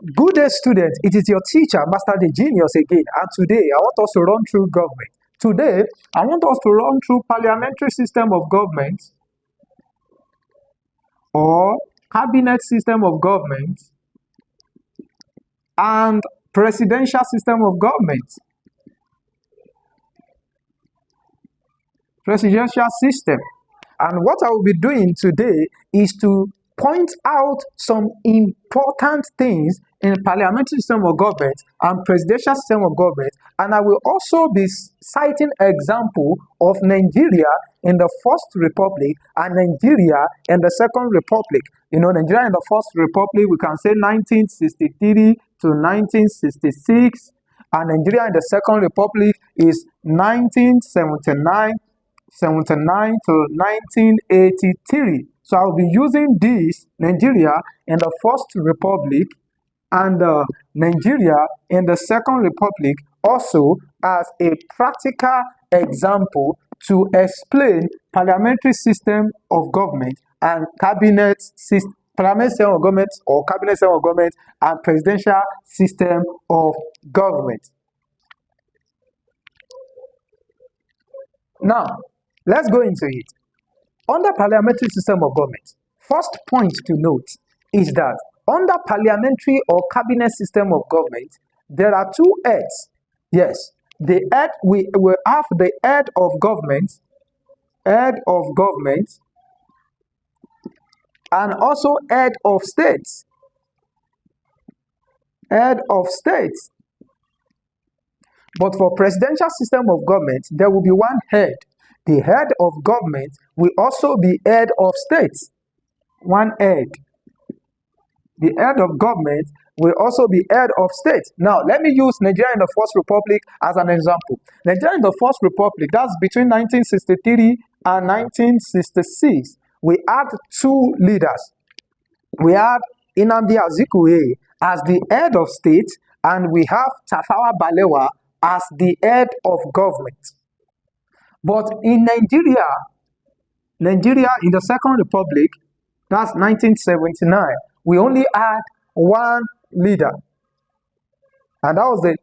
Good day, students. It is your teacher, Master the Genius again. And today, I want us to run through government. Today, I want us to run through parliamentary system of government or cabinet system of government and presidential system of government. Presidential system. And what I will be doing today is to point out some important things in parliamentary system of government and presidential system of government, and I will also be citing example of Nigeria in the First Republic and Nigeria in the Second Republic. You know, Nigeria in the First Republic, we can say 1963 to 1966, and Nigeria in the Second Republic is 1979 to 1983. So I'll be using this Nigeria in the First Republic and Nigeria in the Second Republic also as a practical example to explain parliamentary system of government and cabinet system, parliamentary system of government or cabinet system of government and presidential system of government. Now, let's go into it. Under parliamentary system of government, first point to note is that under parliamentary or cabinet system of government, there are two heads. Yes, the head, we have the head of government, and also head of states. Head of states. But for presidential system of government, there will be one head. The head of government will also be head of states. One head. The head of government will also be head of state. Now, let me use Nigeria in the First Republic as an example. Nigeria in the First Republic, that's between 1963 and 1966. We had two leaders. We had Nnamdi Azikiwe as the head of state, and we have Tafawa Balewa as the head of government. But in Nigeria in the Second Republic, that's 1979, we only had one leader, and that was the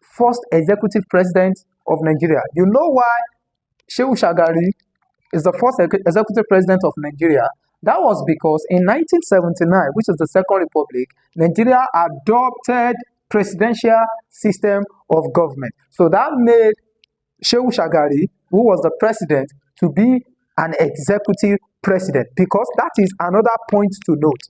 first executive president of Nigeria. You know why Shehu Shagari is the first executive president of Nigeria? That was because in 1979, which is the Second Republic, Nigeria adopted presidential system of government. So that made Shehu Shagari, who was the president, to be an executive president, because that is another point to note.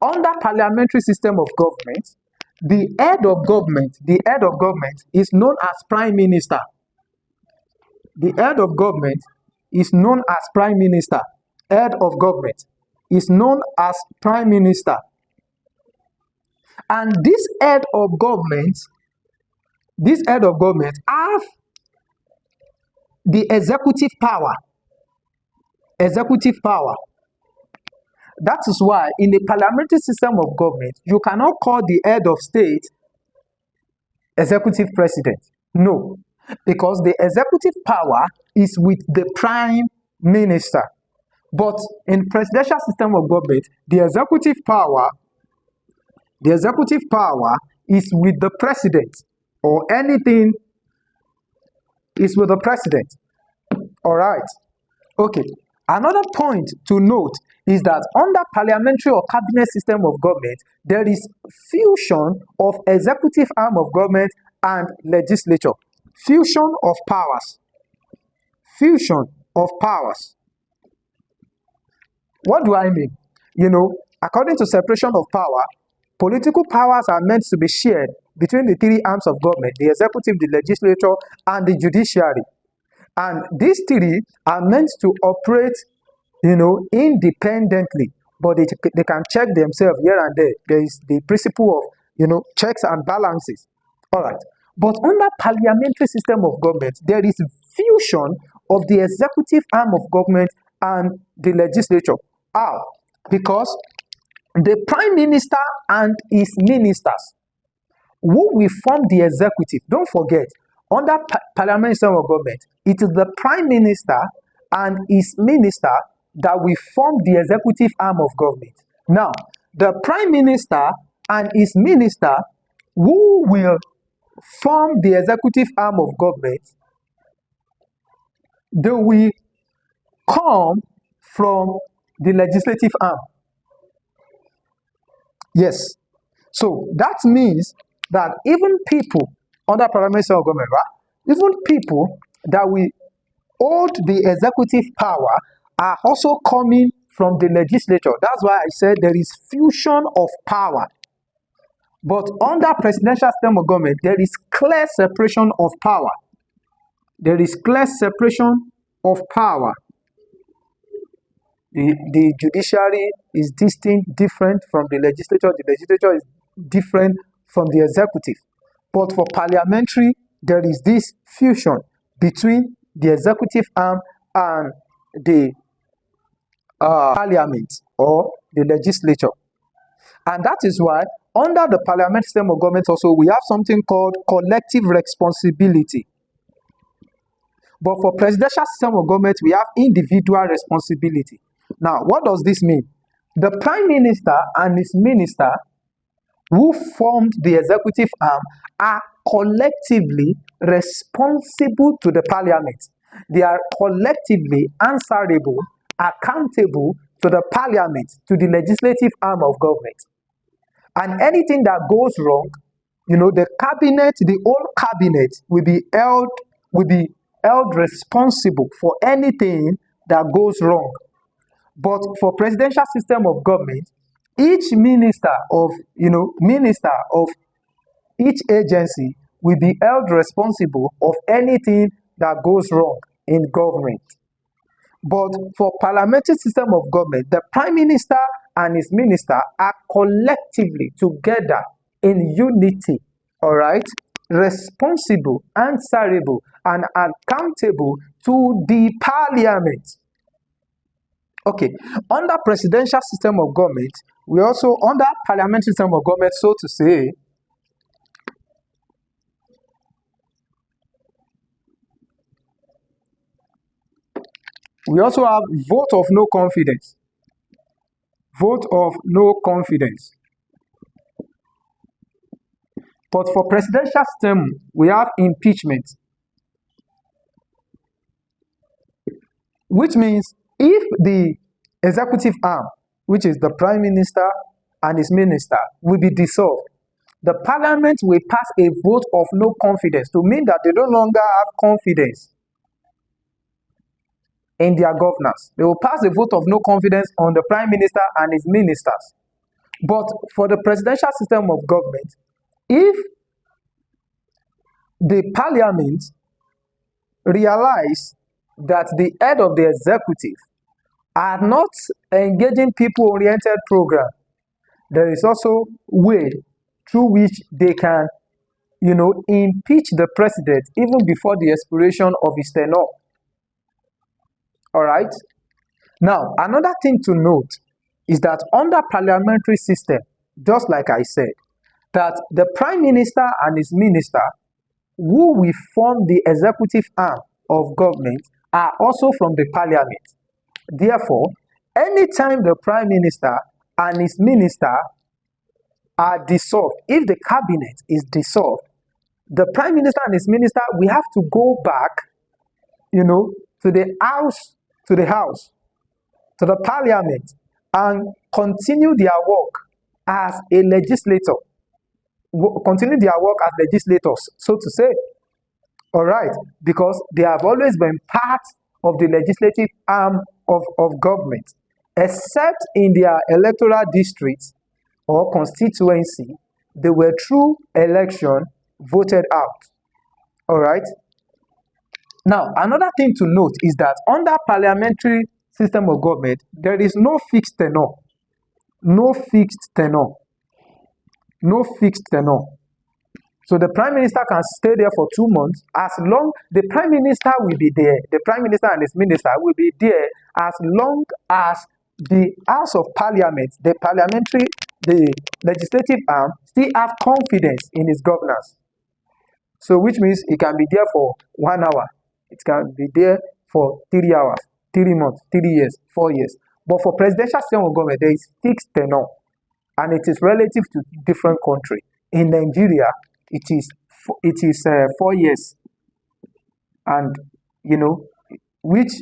Under parliamentary system of government, the head of government is known as prime minister. The head of government is known as prime minister. Head of government is known as prime minister. And this head of government have the executive power. Executive power. That is why in the parliamentary system of government, you cannot call the head of state executive president. No, because the executive power is with the prime minister. But in presidential system of government, the executive power is with the president, or anything is with the president. All right. Okay. Another point to note is that under parliamentary or cabinet system of government, there is fusion of executive arm of government and legislature. Fusion of powers. Fusion of powers. What do I mean? You know, according to separation of power, political powers are meant to be shared between the three arms of government: the executive, the legislature, and the judiciary. And these three are meant to operate, you know, independently, but they can check themselves here and there. There is the principle of, you know, checks and balances. All right. But under parliamentary system of government, there is fusion of the executive arm of government and the legislature. How? Because the prime minister and his ministers, who will form the executive, don't forget, under parliamentary system of government, it is the prime minister and his minister that will form the executive arm of government. Now, the prime minister and its minister who will form the executive arm of government, they will come from the legislative arm. Yes. So that means that even people under parliamentary system of government, right? Even people that will hold the executive power are also coming from the legislature. That's why I said there is fusion of power. But under presidential system of government, there is clear separation of power. There is clear separation of power. The judiciary is distinct, different from the legislature. The legislature is different from the executive. But for parliamentary, there is this fusion between the executive arm and the parliament or the legislature. And that is why under the parliamentary system of government also, we have something called collective responsibility. But for presidential system of government, we have individual responsibility. Now, what does this mean? The prime minister and his minister who formed the executive arm are collectively responsible to the parliament. They are collectively answerable, accountable to the parliament, to the legislative arm of government. And anything that goes wrong, the cabinet, the whole cabinet will be held responsible for anything that goes wrong. But for presidential system of government, each minister of each agency will be held responsible of anything that goes wrong in government. But for parliamentary system of government, the prime minister and his minister are collectively together in unity, all right, responsible, answerable, and accountable to the parliament. Okay, under presidential system of government, we also, under parliamentary system of government, so to say, we also have vote of no confidence. Vote of no confidence. But for presidential system, we have impeachment. Which means if the executive arm, which is the prime minister and his minister, will be dissolved, the parliament will pass a vote of no confidence to mean that they no longer have confidence in their governance. They will pass a vote of no confidence on the prime minister and his ministers. But for the presidential system of government, if the parliament realize that the head of the executive are not engaging people-oriented program, there is also way through which they can, impeach the president even before the expiration of his tenure. All right. Now, another thing to note is that under parliamentary system, just like I said, that the prime minister and his minister who will form the executive arm of government are also from the parliament. Therefore, anytime the prime minister and his minister are dissolved, if the cabinet is dissolved, the prime minister and his minister will have to go back, to the house, to the parliament, and continue their work as a legislator, continue their work as legislators, so to say. All right, because they have always been part of the legislative arm of government, except in their electoral districts or constituency, they were through election voted out. All right. Now, another thing to note is that under parliamentary system of government, there is no fixed tenure. No fixed tenure. No fixed tenure. So the prime minister can stay there for 2 months as long the prime minister will be there. The prime minister and his minister will be there as long as the House of Parliament, the legislative arm, still have confidence in his governance. So which means it can be there for 1 hour. It can be there for 3 hours, 3 months, 3 years, 4 years. But for presidential system of government, there is fixed tenure. and it is relative to different country. In Nigeria, it is 4 years, and you know, which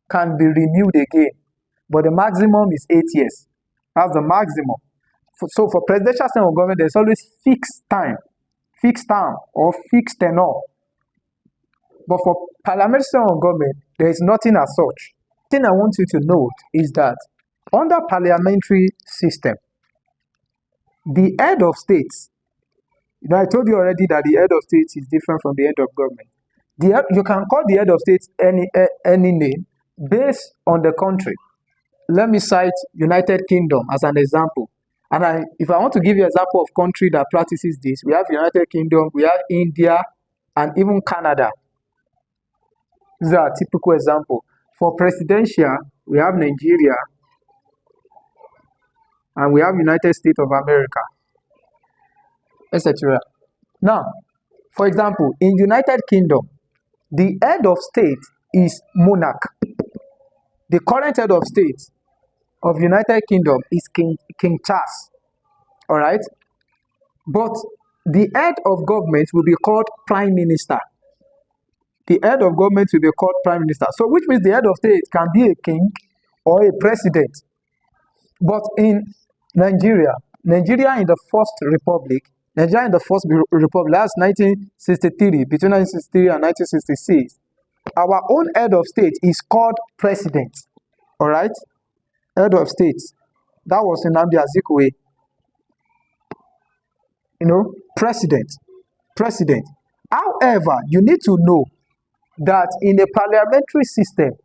can be renewed again, but the maximum is 8 years. That's the maximum. So for presidential term of government, there's always fixed time, fixed term, or fixed tenure. But for parliamentary term of government, there is nothing as such. The thing I want you to note is that under parliamentary system, the head of states, I told you already that the head of states is different from the head of government. You can call the head of states any name based on the country. Let me cite United Kingdom as an example. And if I want to give you an example of country that practices this, we have United Kingdom, we have India, and even Canada. These are a typical example. For presidential, we have Nigeria, and we have United States of America, etc. Now, for example, in United Kingdom, the head of state is monarch. The current head of state of United Kingdom is King Charles. All right? But the head of government will be called prime minister. The head of government will be called prime minister. So which means the head of state can be a king or a president. But in Nigeria in the first republic, that's 1963, between 1963 and 1966, our own head of state is called president. All right? Head of state. That was Nnamdi Azikiwe. President. However, you need to know that in a parliamentary system,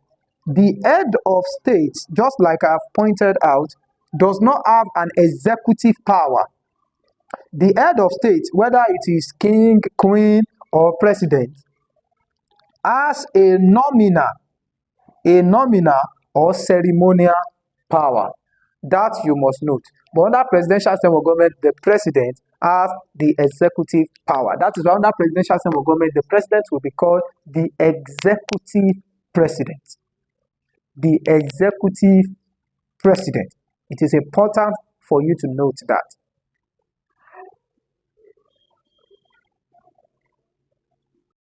the head of state, just like I've pointed out, does not have an executive power. The head of state, whether it is king, queen, or president, has a nominal or ceremonial power. That you must note. But under presidential system of government, the president has the executive power. That is why under presidential system of government, the president will be called the executive president. The executive president. It is important for you to note that.